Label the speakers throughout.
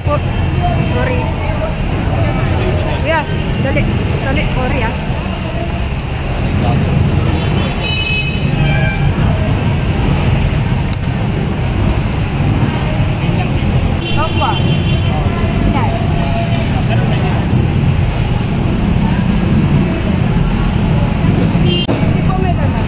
Speaker 1: Sorry. Yeah, dali. Dali, sorry ah. Opo. Yan. Hindi po may laman.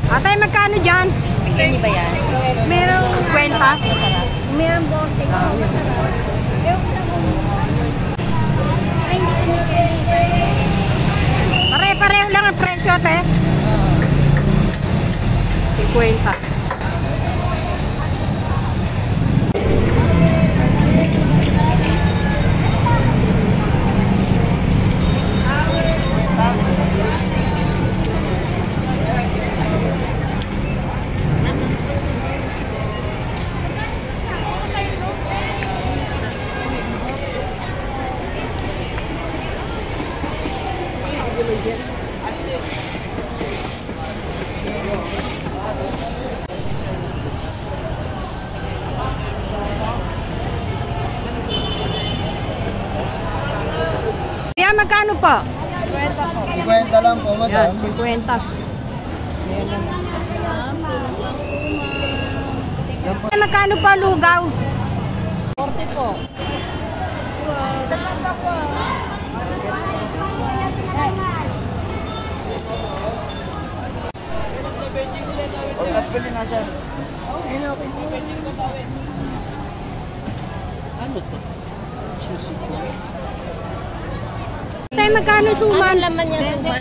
Speaker 1: Atay, magkano dyan?
Speaker 2: Bigyan niyo ba yan?
Speaker 1: Merong kwenta?
Speaker 2: Meron boss. Masarap. Ay, hindi ko
Speaker 1: Pare-pareho lang ang presyo, te. 50. Kaya magkano po?
Speaker 3: 50 lang po, madam.
Speaker 1: Yan, 50. Kaya magkano po lugaw?
Speaker 2: 40 po.
Speaker 3: Order pili na siya.
Speaker 2: Ano, okay.
Speaker 3: Ano to?
Speaker 1: Tay, magkano suman?
Speaker 2: Ano laman niya suman?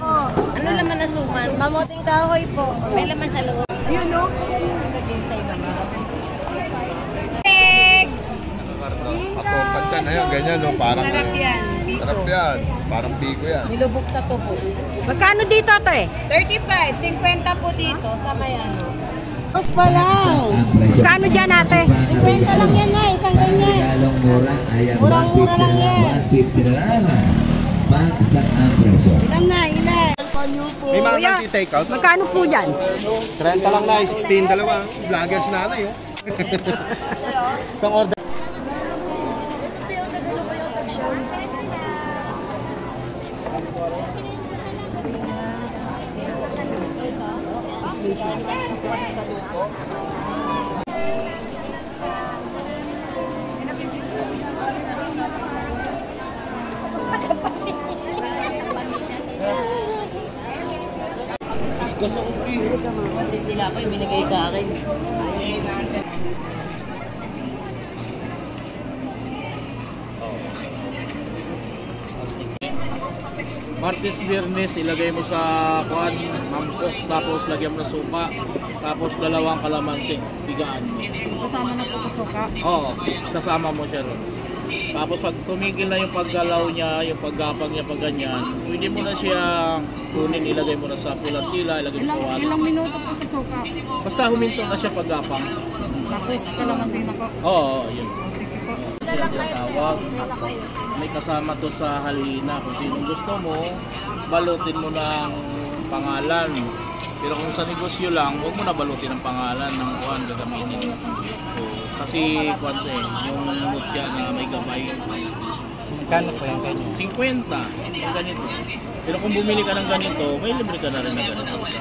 Speaker 2: Ano laman na suman? Mamuting kahoy po. May laman sa loob.
Speaker 1: Ayun, no?
Speaker 4: Ako, pagka na yan, ganyan, no? Parang,
Speaker 1: Sarap yan.
Speaker 4: sarap yan. Parang bigo yan.
Speaker 2: Nilubog sa tubo.
Speaker 1: Magkano dito, te?
Speaker 2: 35, 50 po dito sa may ano.
Speaker 1: Mas pa lang. Magkano dyan, ate?
Speaker 2: 50 lang yan na, isang ganyan.
Speaker 5: Regalong mura ay ang
Speaker 2: Murang-mura lang yan.
Speaker 5: 150 na lang. Pang-isang ang presyo.
Speaker 2: Ilan na, ilan?
Speaker 4: May mga
Speaker 1: Kuya,
Speaker 4: take out.
Speaker 1: magkano po dyan?
Speaker 4: 30 lang na, 16, dalawa. Vloggers na yun. Isang order.
Speaker 3: Gusto ko po yun.
Speaker 2: Nila ko yung binigay sa akin.
Speaker 6: Martes, Biyernes, ilagay mo sa kuan, mangkok, tapos lagyan mo ng suka, tapos dalawang kalamansi, bigaan mo.
Speaker 2: Kasama na po sa suka.
Speaker 6: Oo, sasama mo siya ron. Tapos pag tumigil na yung paggalaw niya, yung paggapang niya pag ganyan, pwede mo na siya kunin, ilagay mo na sa pulang tila, ilagay mo sa wallet.
Speaker 2: Ilang minuto po sa suka?
Speaker 6: Basta huminto na siya paggapang.
Speaker 2: Tapos kalamansi na po.
Speaker 6: Oo, yun. Siya tinatawag. May kasama to sa halina. Kung sinong gusto mo, balutin mo ng pangalan. Pero kung sa negosyo lang, huwag mo na balutin ng pangalan ng kuhan gagamitin. So, kasi kuhan to yung mutya na may gabay.
Speaker 3: Magkano po yung ganyan?
Speaker 6: 50 yung ganito. Pero kung bumili ka ng ganito, may libre ka na rin na ganito isa.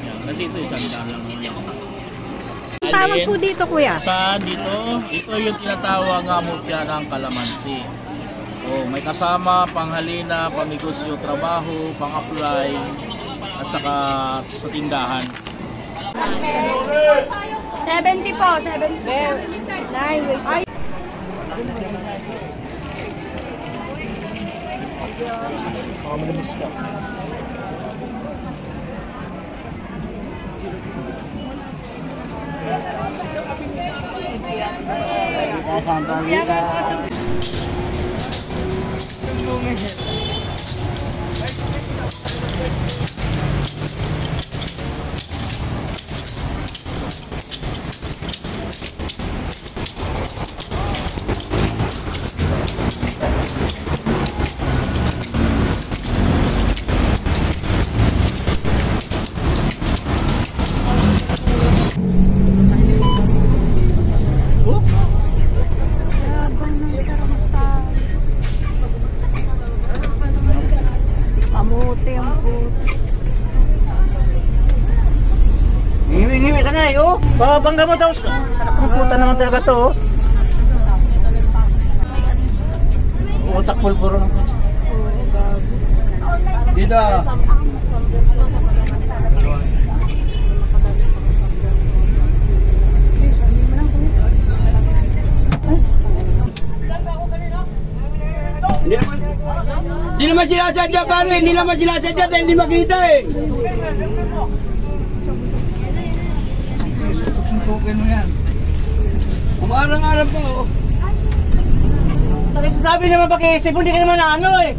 Speaker 6: Yan, kasi ito isang daan lang naman.
Speaker 1: Ang tawag po dito, kuya?
Speaker 6: Saan dito? Ito yung tinatawag nga mutya ng kalamansi. Oh, may kasama panghalina, pamigosyo, trabaho, pang-apply, at saka sa tindahan.
Speaker 1: 70 po, 70.
Speaker 2: Nay, wait.
Speaker 3: Malamis ka. Santa Rita. Babangga mo daw. Anak ng puta naman talaga to. Utak pulburo ng puta. Dito.
Speaker 7: Hindi naman sinasadya pare, hindi naman sinasadya dahil hindi makita eh.
Speaker 3: Suntukin mo yan.
Speaker 7: Umarang-arang pa oh.
Speaker 3: Sabi naman pag-iisip mo, hindi ka naman na ano eh.